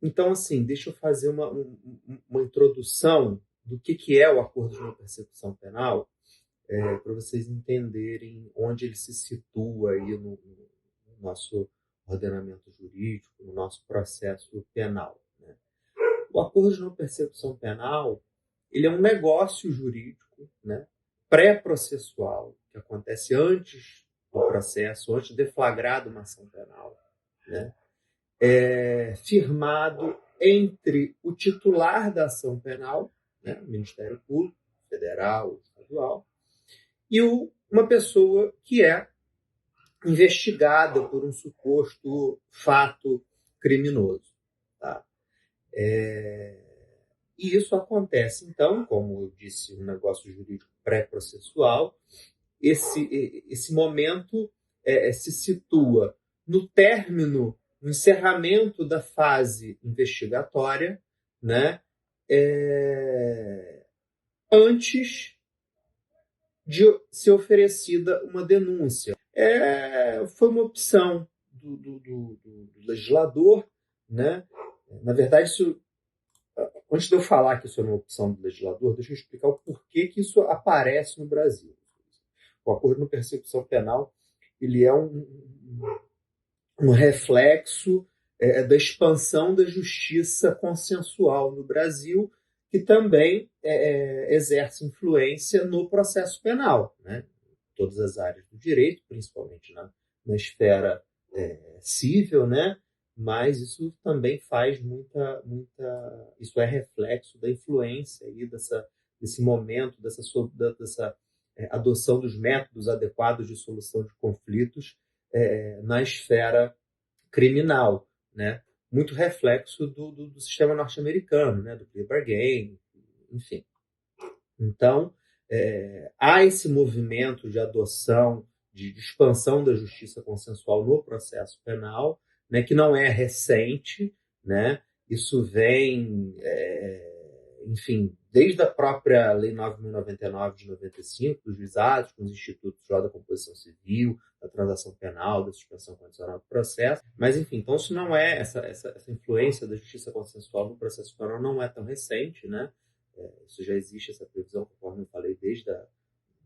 Então, assim, deixa eu fazer uma introdução do que é o acordo de não persecução penal, para vocês entenderem onde ele se situa aí no nosso ordenamento jurídico, no nosso processo penal, né? O acordo de não persecução penal, ele é um negócio jurídico, né, pré-processual, que acontece antes do processo, antes de deflagrada uma ação penal, né, firmado entre o titular da ação penal, né, o Ministério Público, federal, estadual, e uma pessoa que é investigada por um suposto fato criminoso. Tá? E isso acontece, então, como eu disse, um negócio jurídico pré-processual. Esse momento se situa no término, no encerramento da fase investigatória, né, antes de ser oferecida uma denúncia. Foi uma opção do legislador, né? Na verdade, antes de eu falar que isso é uma opção do legislador, deixa eu explicar o porquê que isso aparece no Brasil. O acordo de não persecução penal, ele é um reflexo da expansão da justiça consensual no Brasil, que também exerce influência no processo penal, né? Todas as áreas do direito, principalmente na esfera civil, né? Mas isso também faz isso é reflexo da influência aí desse momento, dessa adoção dos métodos adequados de solução de conflitos na esfera criminal, né? Muito reflexo do sistema norte-americano, né? Do plea bargain, enfim. Então, há esse movimento de adoção, de expansão da justiça consensual no processo penal, né, que não é recente, né? Isso vem, enfim, desde a própria Lei 9.099 de 95, dos juizados, com os institutos lá da composição civil, da transação penal, da suspensão condicional do processo. Mas, enfim, então isso não é, essa influência da justiça consensual no processo penal não é tão recente, né? Isso já existe, essa previsão, conforme eu falei,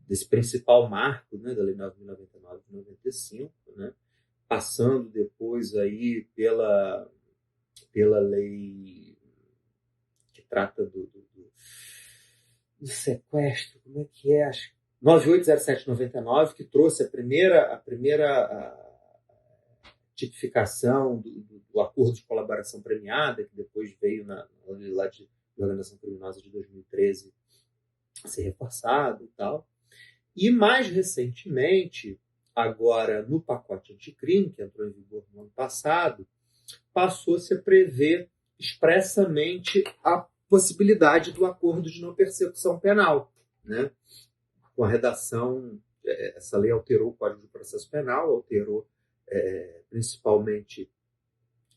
desse principal marco, né, da Lei 9.099 de 95, né? Passando depois aí pela lei que trata do sequestro, como é que é? Acho 9807/99, que trouxe a primeira tipificação do acordo de colaboração premiada, que depois veio na lei lá de organização criminosa de 2013 a ser reforçado e tal. E mais recentemente, agora no pacote anticrime, que entrou em vigor no ano passado, passou-se a prever expressamente a possibilidade do acordo de não persecução penal, né? Com a redação, essa lei alterou o Código de Processo Penal, alterou principalmente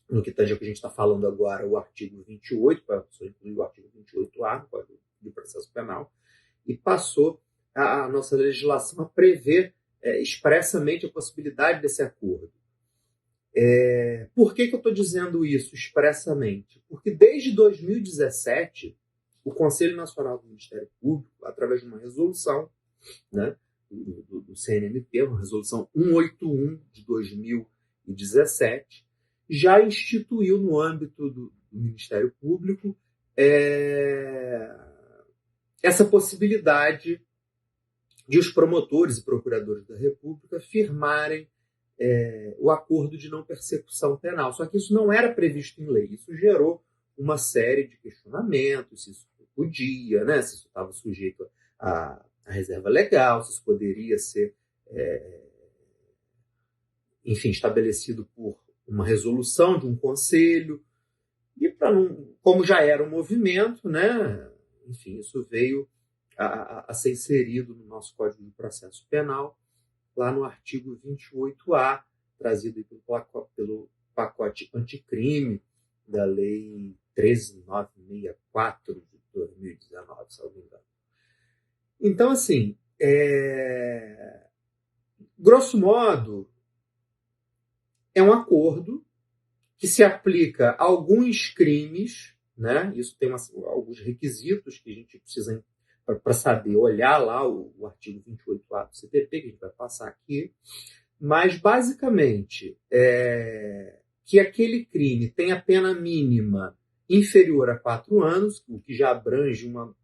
no que tange ao que a gente está falando agora, o artigo 28, para incluir o artigo 28A no Código de Processo Penal, e passou a nossa legislação a prever expressamente a possibilidade desse acordo. Por que eu estou dizendo isso expressamente? Porque desde 2017, o Conselho Nacional do Ministério Público, através de uma resolução, né, do CNMP, uma resolução 181 de 2017, já instituiu no âmbito do Ministério Público essa possibilidade de os promotores e procuradores da República firmarem o acordo de não persecução penal. Só que isso não era previsto em lei. Isso gerou uma série de questionamentos, se isso podia, né? Se isso estava sujeito à reserva legal, se isso poderia ser, enfim, estabelecido por uma resolução de um conselho. E como já era um movimento, né? Enfim, isso veio a ser inserido no nosso Código de Processo Penal, lá no artigo 28A, trazido pelo pacote anticrime da Lei 13.964 de 2019, se não me engano. Então, assim, grosso modo, é um acordo que se aplica a alguns crimes, né? Isso tem alguns requisitos que a gente precisa para saber olhar lá o artigo 28A do CPP, que a gente vai passar aqui, mas basicamente que aquele crime tenha pena mínima inferior a 4 anos, o que já abrange uma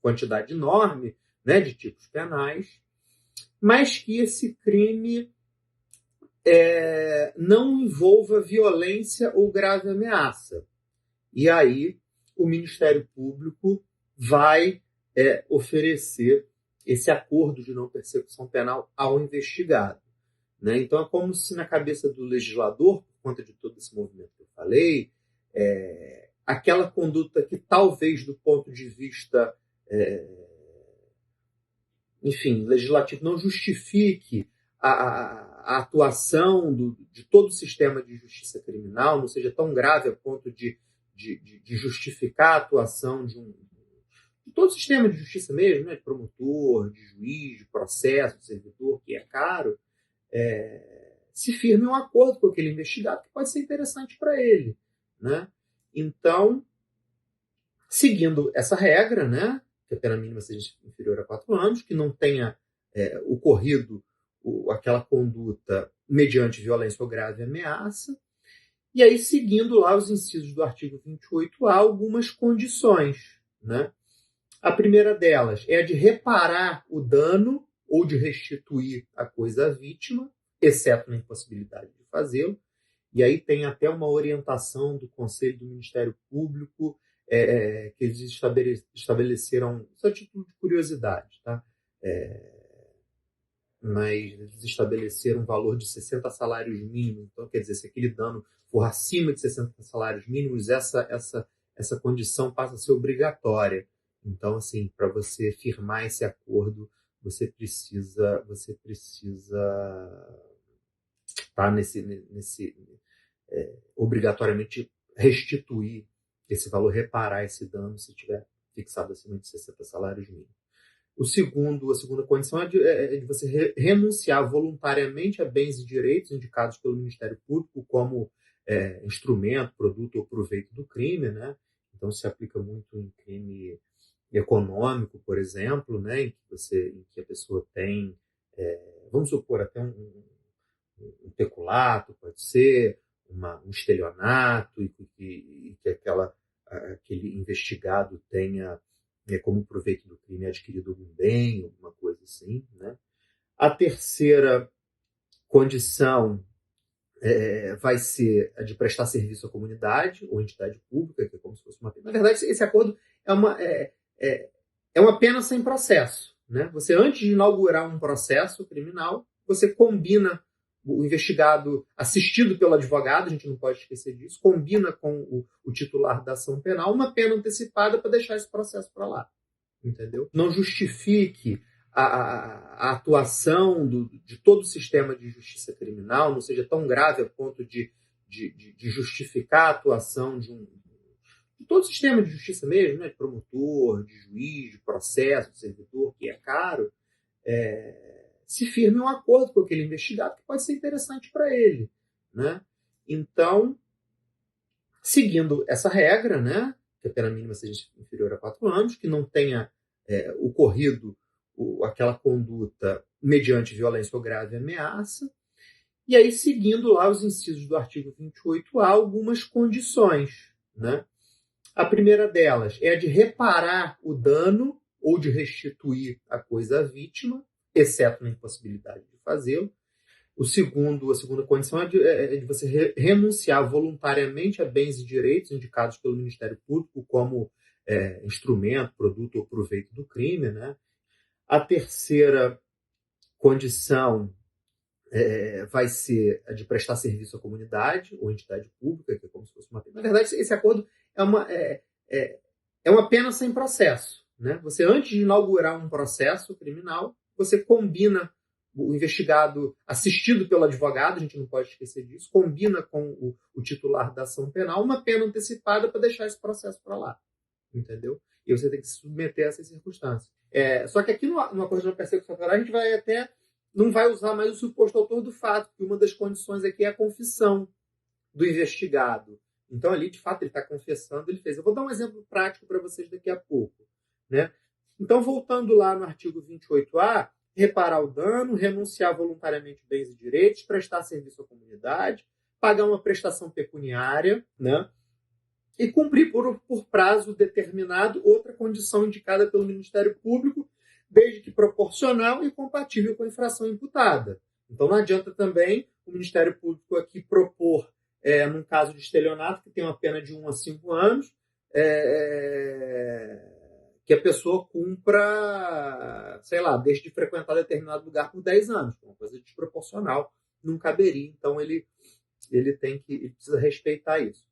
quantidade enorme, né, de tipos penais, mas que esse crime não envolva violência ou grave ameaça. E aí o Ministério Público vai oferecer esse acordo de não persecução penal ao investigado. Né? Então é como se na cabeça do legislador, por conta de todo esse movimento que eu falei, aquela conduta que talvez do ponto de vista legislativo não justifique a atuação de todo o sistema de justiça criminal, não seja tão grave a ponto de justificar a atuação de todo o sistema de justiça mesmo, né? De promotor, de juiz, de processo, de servidor, que é caro, se firme um acordo com aquele investigado que pode ser interessante para ele. Né? Então, seguindo essa regra, né, que a pena mínima seja inferior a 4 anos, que não tenha ocorrido aquela conduta mediante violência ou grave ameaça, e aí seguindo lá os incisos do artigo 28A, algumas condições. Né? A primeira delas é a de reparar o dano ou de restituir a coisa à vítima, exceto na impossibilidade de fazê-lo. E aí tem até uma orientação do Conselho do Ministério Público que eles estabeleceram, só a título de curiosidade, tá? Mas eles estabeleceram um valor de 60 salários mínimos. Então, quer dizer, se aquele dano for acima de 60 salários mínimos, essa condição passa a ser obrigatória. Então, assim, para você firmar esse acordo, você precisa estar obrigatoriamente restituir esse valor, reparar esse dano se tiver fixado acima de 60 salários mínimos. A segunda condição é de você renunciar voluntariamente a bens e direitos indicados pelo Ministério Público como instrumento, produto ou proveito do crime, né? Então se aplica muito em crime econômico, por exemplo, né? em que a pessoa tem, vamos supor, até um peculato, pode ser, um estelionato, e que aquele investigado tenha como proveito do crime adquirido algum bem, alguma coisa assim. Né? A terceira condição vai ser a de prestar serviço à comunidade ou entidade pública, que é como se fosse uma pena. Na verdade, esse acordo é uma pena sem processo. Né? Você, antes de inaugurar um processo criminal, você combina o investigado, assistido pelo advogado, a gente não pode esquecer disso, combina com o titular da ação penal uma pena antecipada para deixar esse processo para lá. Entendeu? Não justifique a atuação de todo o sistema de justiça criminal, não seja tão grave a ponto de justificar a atuação de todo o sistema de justiça mesmo, né? De promotor, de juiz, de processo, de servidor, que é caro, se firme um acordo com aquele investigado que pode ser interessante para ele. Né? Então, seguindo essa regra, né, que a pena mínima seja inferior a 4 anos, que não tenha ocorrido aquela conduta mediante violência ou grave ameaça, e aí seguindo lá os incisos do artigo 28A, algumas condições. Né? A primeira delas é a de reparar o dano ou de restituir a coisa à vítima, exceto na impossibilidade de fazê-lo. A segunda condição é de você renunciar voluntariamente a bens e direitos indicados pelo Ministério Público como instrumento, produto ou proveito do crime. Né? A terceira condição vai ser a de prestar serviço à comunidade ou entidade pública, que é como se fosse uma pena. Na verdade, esse acordo é uma pena sem processo. Né? Você, antes de inaugurar um processo criminal, você combina o investigado, assistido pelo advogado, a gente não pode esquecer disso, combina com o titular da ação penal uma pena antecipada para deixar esse processo para lá. Entendeu? E você tem que se submeter a essas circunstâncias. Só que aqui no acordo de não persecução penal a gente vai até não vai usar mais o suposto autor do fato, porque uma das condições aqui é a confissão do investigado. Então, ali, de fato, ele está confessando, ele fez. Eu vou dar um exemplo prático para vocês daqui a pouco. Né? Então, voltando lá no artigo 28A, reparar o dano, renunciar voluntariamente bens e direitos, prestar serviço à comunidade, pagar uma prestação pecuniária, né? E cumprir por prazo determinado outra condição indicada pelo Ministério Público, desde que proporcional e compatível com a infração imputada. Então, não adianta também o Ministério Público aqui propor, num caso de estelionato, que tem uma pena de 1 a 5 anos, que a pessoa cumpra, sei lá, deixe de frequentar determinado lugar por 10 anos. Uma coisa desproporcional, não caberia. Então, ele precisa respeitar isso.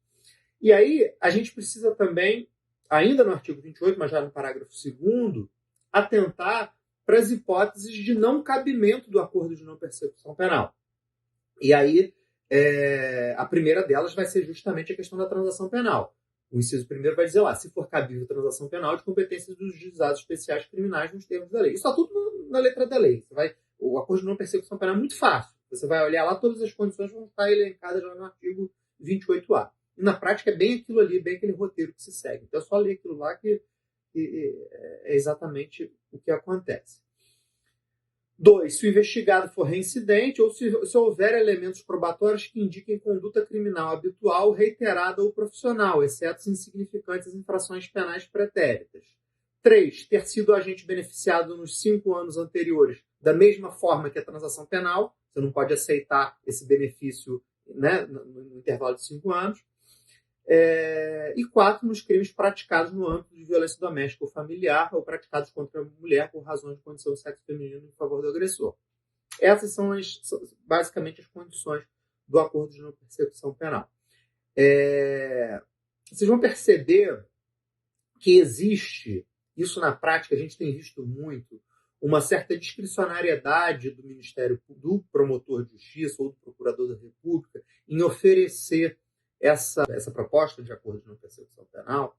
E aí, a gente precisa também, ainda no artigo 28, mas já no parágrafo 2º, atentar para as hipóteses de não cabimento do acordo de não persecução penal. E aí, a primeira delas vai ser justamente a questão da transação penal. O inciso primeiro vai dizer lá, se for cabível transação penal de competência dos juizados especiais criminais nos termos da lei. Isso está tudo na letra da lei. O acordo de não persecução penal é muito fácil. Você vai olhar lá, todas as condições vão estar elencadas lá no artigo 28A. E na prática é bem aquilo ali, bem aquele roteiro que se segue. Então é só ler aquilo lá que é exatamente o que acontece. 2. Se o investigado for reincidente ou se houver elementos probatórios que indiquem conduta criminal habitual, reiterada ou profissional, exceto as insignificantes infrações penais pretéritas. 3. Ter sido agente beneficiado nos 5 anos anteriores da mesma forma que a transação penal. Você não pode aceitar esse benefício, né, no intervalo de 5 anos. E 4, nos crimes praticados no âmbito de violência doméstica ou familiar ou praticados contra a mulher por razões de condição de sexo feminino em favor do agressor. Essas são basicamente as condições do acordo de não persecução penal. Vocês vão perceber que existe, isso na prática a gente tem visto muito, uma certa discricionariedade do Ministério, do promotor de justiça ou do procurador da República em oferecer essa proposta de acordo de não persecução penal,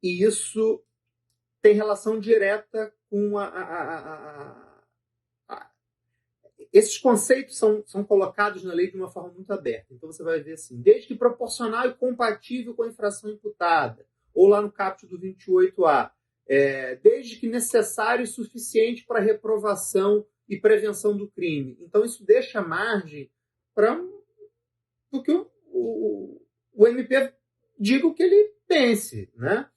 e isso tem relação direta com esses conceitos são colocados na lei de uma forma muito aberta. Então você vai ver assim, desde que proporcional e compatível com a infração imputada, ou lá no caput do 28A, desde que necessário e suficiente para reprovação e prevenção do crime. Então isso deixa margem para o que o MP diga o que ele pense, né?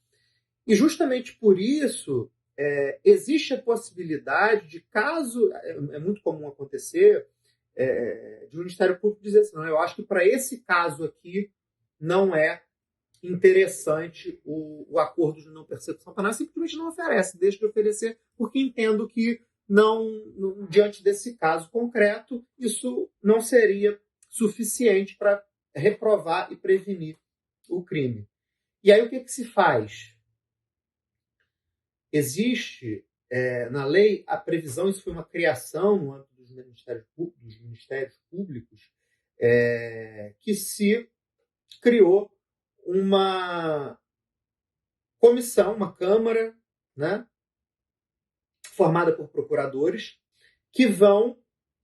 E justamente por isso existe a possibilidade de caso, é muito comum acontecer, de o Ministério Público dizer assim, não, eu acho que para esse caso aqui não é interessante o acordo de não persecução penal, simplesmente não oferece, deixa de oferecer, porque entendo que não, diante desse caso concreto, isso não seria suficiente para reprovar e prevenir o crime. E aí o que se faz? Existe na lei a previsão, isso foi uma criação no âmbito dos ministérios públicos, que se criou uma comissão, uma Câmara, né, formada por procuradores, que vão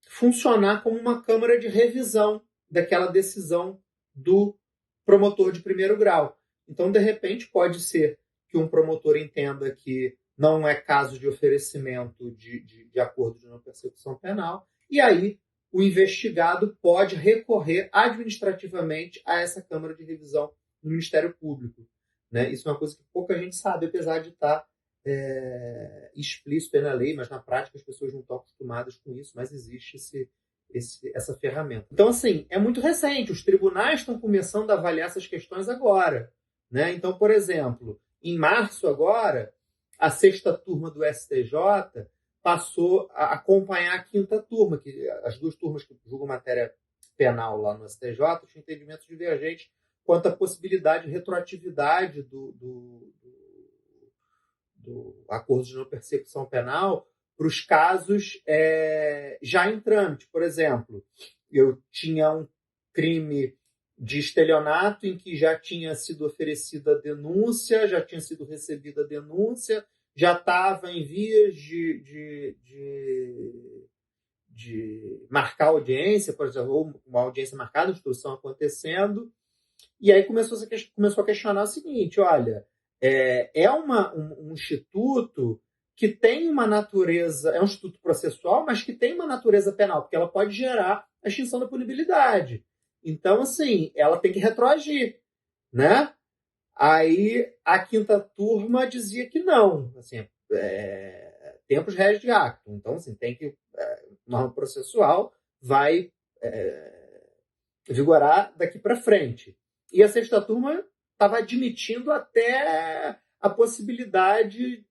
funcionar como uma Câmara de revisão daquela decisão do promotor de primeiro grau. Então, de repente, pode ser que um promotor entenda que não é caso de oferecimento de acordo de não persecução penal, e aí o investigado pode recorrer administrativamente a essa Câmara de Revisão do Ministério Público. Né? Isso é uma coisa que pouca gente sabe, apesar de estar explícito na lei, mas na prática as pessoas não estão acostumadas com isso, mas existe essa ferramenta. Então, assim, é muito recente. Os tribunais estão começando a avaliar essas questões agora. Né? Então, por exemplo, em março agora, a 6ª turma do STJ passou a acompanhar a 5ª turma, que as 2 turmas que julgam matéria penal lá no STJ tinham entendimentos divergentes quanto à possibilidade de retroatividade do acordo de não persecução penal para os casos já em trâmite. Por exemplo, eu tinha um crime de estelionato em que já tinha sido oferecida a denúncia, já tinha sido recebida a denúncia, já estava em vias de marcar audiência, por exemplo, ou uma audiência marcada, instrução acontecendo, e aí começou a questionar o seguinte: olha, um instituto que tem uma natureza, é um instituto processual, mas que tem uma natureza penal, porque ela pode gerar a extinção da punibilidade. Então, assim, ela tem que retroagir, né? Aí a quinta turma dizia que não, assim, tempos regis de acto. Então, assim, tem que norma processual vai vigorar daqui para frente. E a sexta turma estava admitindo até a possibilidade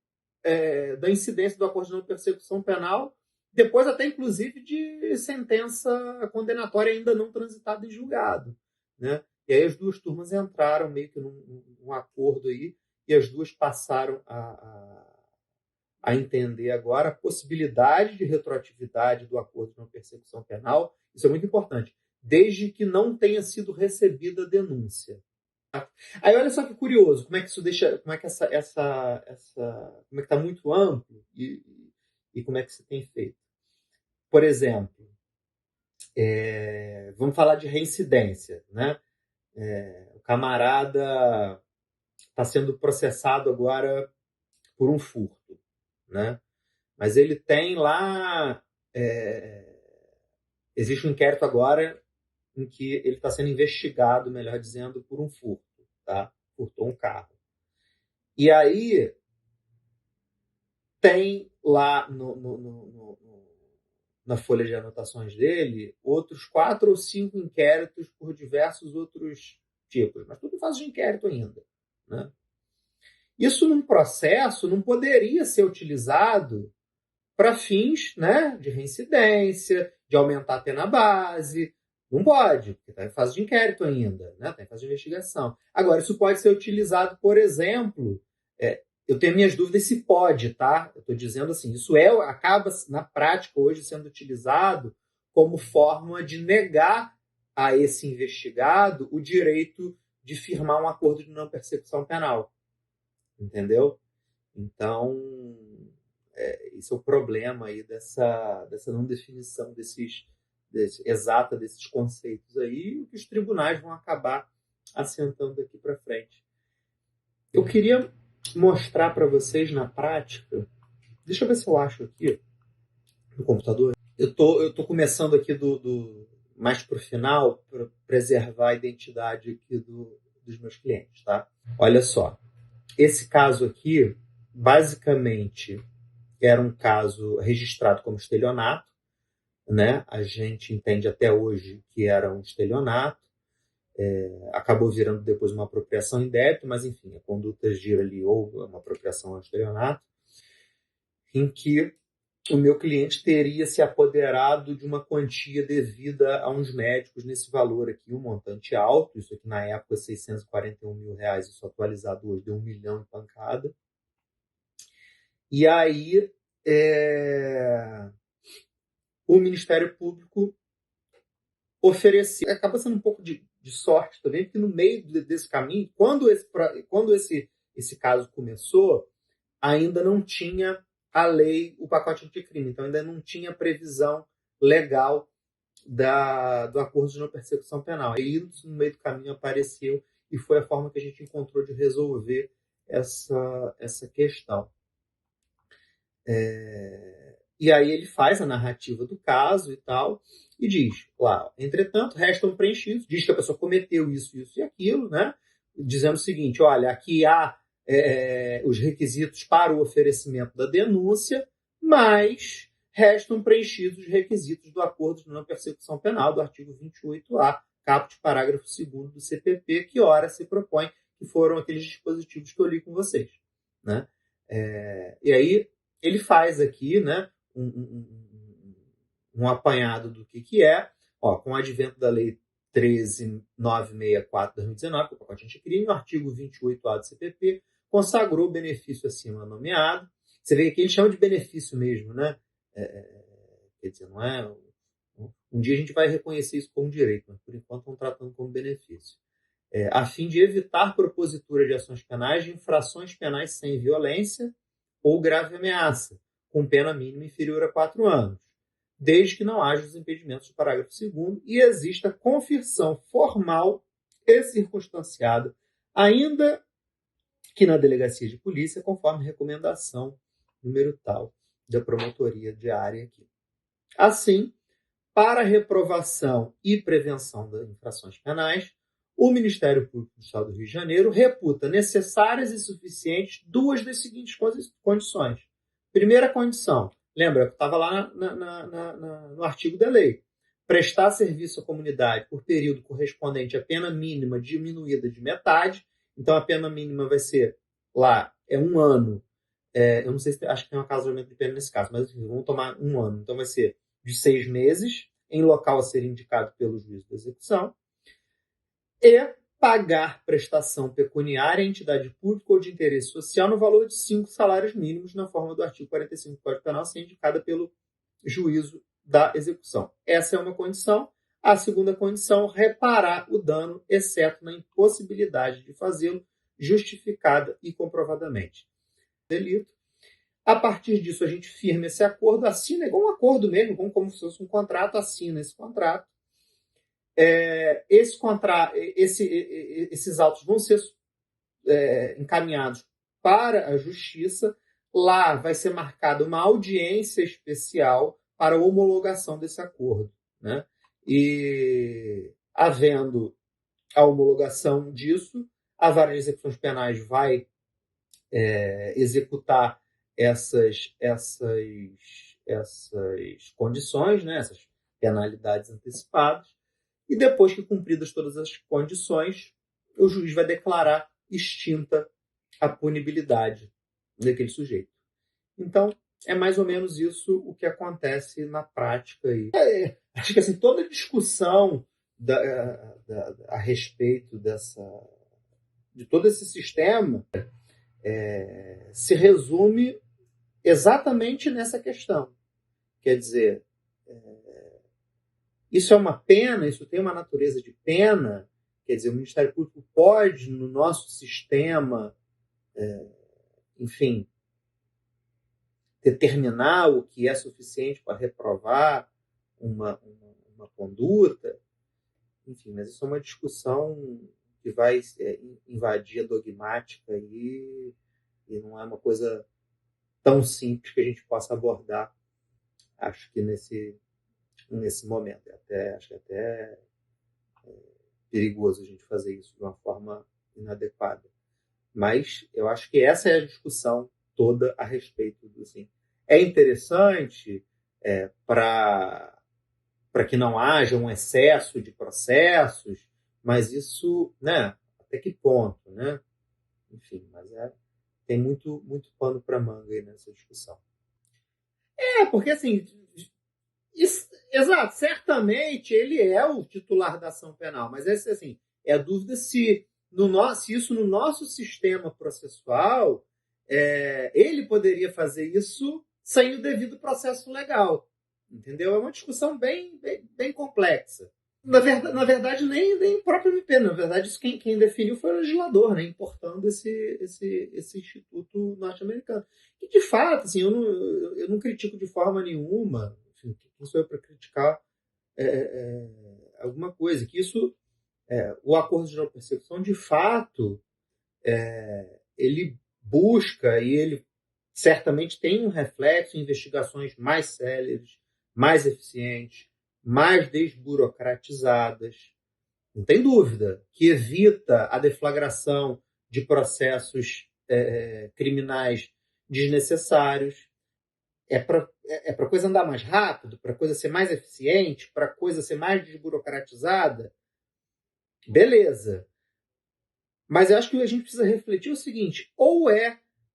da incidência do acordo de não persecução penal, depois até inclusive de sentença condenatória ainda não transitada em julgado, né? E aí as duas turmas entraram meio que num acordo aí, e as duas passaram a entender agora a possibilidade de retroatividade do acordo de não persecução penal. Isso é muito importante, desde que não tenha sido recebida a denúncia. Aí olha só que curioso, como é que isso deixa, como é que como é que está muito amplo e como é que se tem feito. Por exemplo, vamos falar de reincidência, né? O camarada está sendo processado agora por um furto, né? Mas ele tem lá, existe um inquérito agora em que ele está sendo investigado, melhor dizendo, por um furto, tá? Furtou um carro. E aí tem lá na folha de anotações dele outros 4 ou 5 inquéritos por diversos outros tipos, mas tudo em fase de inquérito ainda, né? Isso num processo não poderia ser utilizado para fins, né, de reincidência, de aumentar a pena base. Não pode, porque está em fase de inquérito ainda, né? Está em fase de investigação. Agora, isso pode ser utilizado, por exemplo, eu tenho minhas dúvidas se pode, tá? Eu estou dizendo assim, isso acaba, na prática, hoje sendo utilizado como forma de negar a esse investigado o direito de firmar um acordo de não persecução penal. Entendeu? Então, esse é o problema aí dessa não definição exata desses conceitos aí, que os tribunais vão acabar assentando daqui para frente. Eu queria mostrar para vocês na prática. Deixa eu ver se eu acho aqui no computador. Eu tô começando aqui do mais para o final para preservar a identidade aqui dos meus clientes, tá? Olha só, esse caso aqui, basicamente, era um caso registrado como estelionato, né? A gente entende até hoje que era um estelionato, acabou virando depois uma apropriação em débito, mas enfim, a conduta gira ali ou uma apropriação ou um estelionato, em que o meu cliente teria se apoderado de uma quantia devida a uns médicos nesse valor aqui, um montante alto, isso aqui na época R$641 mil, isso atualizado hoje deu 1 milhão em pancada. E aí o Ministério Público oferecer. Acaba sendo um pouco de sorte também, porque no meio desse caminho, quando esse caso começou, ainda não tinha a lei, o pacote anticrime, então ainda não tinha previsão legal do acordo de não persecução penal. Aí isso no meio do caminho apareceu e foi a forma que a gente encontrou de resolver essa questão. E aí ele faz a narrativa do caso e tal, e diz, claro, entretanto, restam preenchidos, diz que a pessoa cometeu isso e aquilo, né? Dizendo o seguinte, olha, aqui há os requisitos para o oferecimento da denúncia, mas restam preenchidos os requisitos do acordo de não persecução penal, do artigo 28A, caput parágrafo 2º do CPP, que ora se propõe, que foram aqueles dispositivos que eu li com vocês, né? E aí ele faz aqui, né, um apanhado do que é, com o advento da Lei 13.964 de 2019, que é o pacote anticrime, o artigo 28A do CPP, consagrou o benefício acima nomeado. Você vê que aqui ele chama de benefício mesmo, né? Quer dizer, não é... Um dia a gente vai reconhecer isso como direito, mas por enquanto estão tratando como benefício. A fim de evitar propositura de ações penais de infrações penais sem violência ou grave ameaça, com pena mínima inferior a 4 anos, desde que não haja os impedimentos do parágrafo 2º e exista confissão formal e circunstanciada, ainda que na delegacia de polícia, conforme recomendação número tal da promotoria de área aqui. Assim, para reprovação e prevenção das infrações penais, o Ministério Público do Estado do Rio de Janeiro reputa necessárias e suficientes duas das seguintes condições. Primeira condição, lembra que estava lá no artigo da lei, prestar serviço à comunidade por período correspondente à pena mínima diminuída de metade. Então, a pena mínima vai ser lá, 1 ano. Eu não sei se acho que tem um casamento de pena nesse caso, mas enfim, vamos tomar 1 ano. Então, vai ser de 6 meses, em local a ser indicado pelo juiz da execução, e pagar prestação pecuniária à entidade pública ou de interesse social no valor de 5 salários mínimos, na forma do artigo 45 do Código Penal, ser indicada pelo juízo da execução. Essa é uma condição. A segunda condição, reparar o dano, exceto na impossibilidade de fazê-lo, justificada e comprovadamente. Delito. A partir disso, a gente firma esse acordo, assina, igual um acordo mesmo, como se fosse um contrato, assina esse contrato. Esses autos vão ser encaminhados para a Justiça. Lá vai ser marcada uma audiência especial para a homologação desse acordo, né? E, havendo a homologação disso, a Vara de Execuções Penais vai executar essas condições, né? Essas penalidades antecipadas. E depois que cumpridas todas as condições, o juiz vai declarar extinta a punibilidade daquele sujeito. Então, é mais ou menos isso o que acontece na prática aí. Acho que assim, toda discussão a respeito de todo esse sistema se resume exatamente nessa questão. Quer dizer, isso é uma pena, isso tem uma natureza de pena. Quer dizer, o Ministério Público pode, no nosso sistema, enfim, determinar o que é suficiente para reprovar uma conduta. Enfim, mas isso é uma discussão que vai invadir a dogmática e não é uma coisa tão simples que a gente possa abordar, acho que nesse momento. Acho que até perigoso a gente fazer isso de uma forma inadequada. Mas eu acho que essa é a discussão toda a respeito do assim. É interessante para que não haja um excesso de processos, mas isso, né, até que ponto, né? Enfim, mas tem muito pano para manga aí nessa discussão. Porque assim, exato, certamente ele é o titular da ação penal, mas assim, é a dúvida se isso no nosso sistema processual ele poderia fazer isso sem o devido processo legal. Entendeu? É uma discussão bem complexa. Na verdade, nem o próprio MP. Na verdade, isso quem definiu foi o legislador, né? Importando esse instituto norte-americano. E, de fato, assim, eu não critico de forma nenhuma. Enfim, quem sou eu para criticar alguma coisa? Que isso, o acordo de não persecução, de fato, ele busca e ele certamente tem um reflexo em investigações mais céleres, mais eficientes, mais desburocratizadas, não tem dúvida, que evita a deflagração de processos criminais desnecessários. É para a coisa andar mais rápido, para a coisa ser mais eficiente, para a coisa ser mais desburocratizada. Beleza. Mas eu acho que a gente precisa refletir o seguinte, ou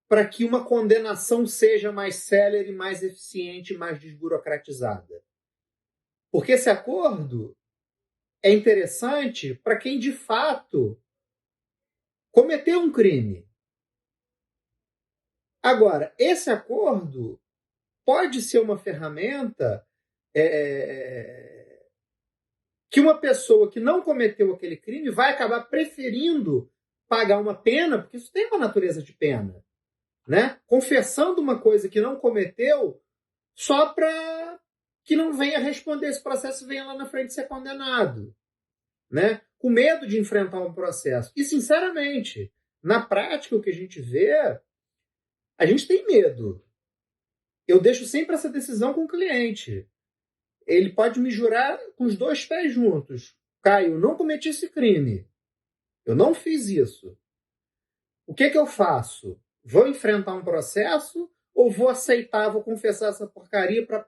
para que uma condenação seja mais célere, mais eficiente, mais desburocratizada. Porque esse acordo é interessante para quem, de fato, cometeu um crime. Agora, esse acordo pode ser uma ferramenta que uma pessoa que não cometeu aquele crime vai acabar preferindo pagar uma pena, porque isso tem uma natureza de pena, né? Confessando uma coisa que não cometeu só para que não venha responder esse processo e venha lá na frente ser condenado, né? Com medo de enfrentar um processo. E, sinceramente, na prática, o que a gente vê, a gente tem medo. Eu deixo sempre essa decisão com o cliente. Ele pode me jurar com os dois pés juntos. Caio, eu não cometi esse crime. Eu não fiz isso. O que eu faço? Vou enfrentar um processo ou vou aceitar, vou confessar essa porcaria para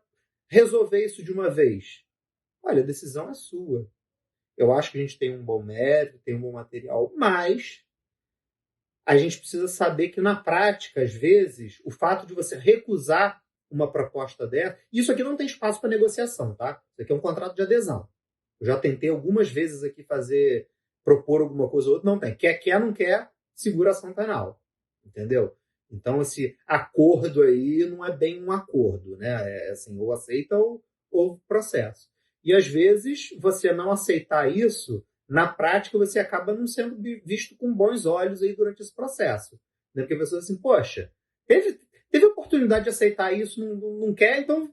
resolver isso de uma vez? Olha, a decisão é sua. Eu acho que a gente tem um bom método, tem um bom material, mas a gente precisa saber que, na prática, às vezes, o fato de você recusar uma proposta dessa... Isso aqui não tem espaço para negociação, tá? Isso aqui é um contrato de adesão. Eu já tentei algumas vezes aqui propor alguma coisa ou outra. Não tem. Quer, não quer, segura ação penal. Entendeu? Então, esse acordo aí não é bem um acordo, né? É assim, ou aceita ou processo. E, às vezes, você não aceitar isso, na prática, você acaba não sendo visto com bons olhos aí durante esse processo. Né? Porque a pessoa assim, poxa, teve oportunidade de aceitar isso, não quer, então...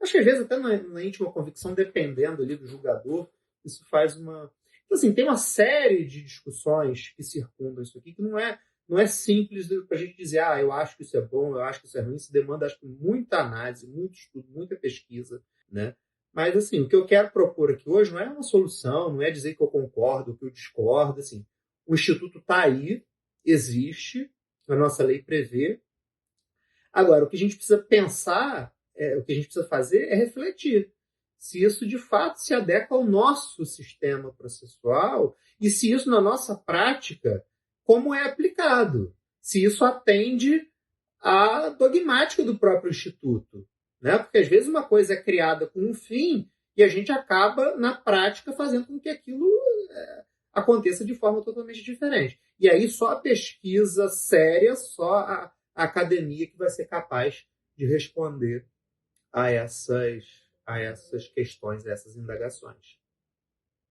Acho que, às vezes, até na íntima convicção, dependendo ali do julgador, isso faz uma... Então, assim, tem uma série de discussões que circundam isso aqui, que não é simples para a gente dizer, eu acho que isso é bom, eu acho que isso é ruim. Isso demanda, acho que, muita análise, muito estudo, muita pesquisa, né? Mas, assim, o que eu quero propor aqui hoje não é uma solução, não é dizer que eu concordo, que eu discordo, assim. O Instituto está aí, existe, a nossa lei prevê. Agora, o que a gente precisa pensar, o que a gente precisa fazer é refletir se isso de fato se adequa ao nosso sistema processual e se isso, na nossa prática, como é aplicado. Se isso atende à dogmática do próprio Instituto. Né? Porque, às vezes, uma coisa é criada com um fim e a gente acaba, na prática, fazendo com que aquilo aconteça de forma totalmente diferente. E aí, só a pesquisa séria, só a academia que vai ser capaz de responder a essas questões, a essas indagações.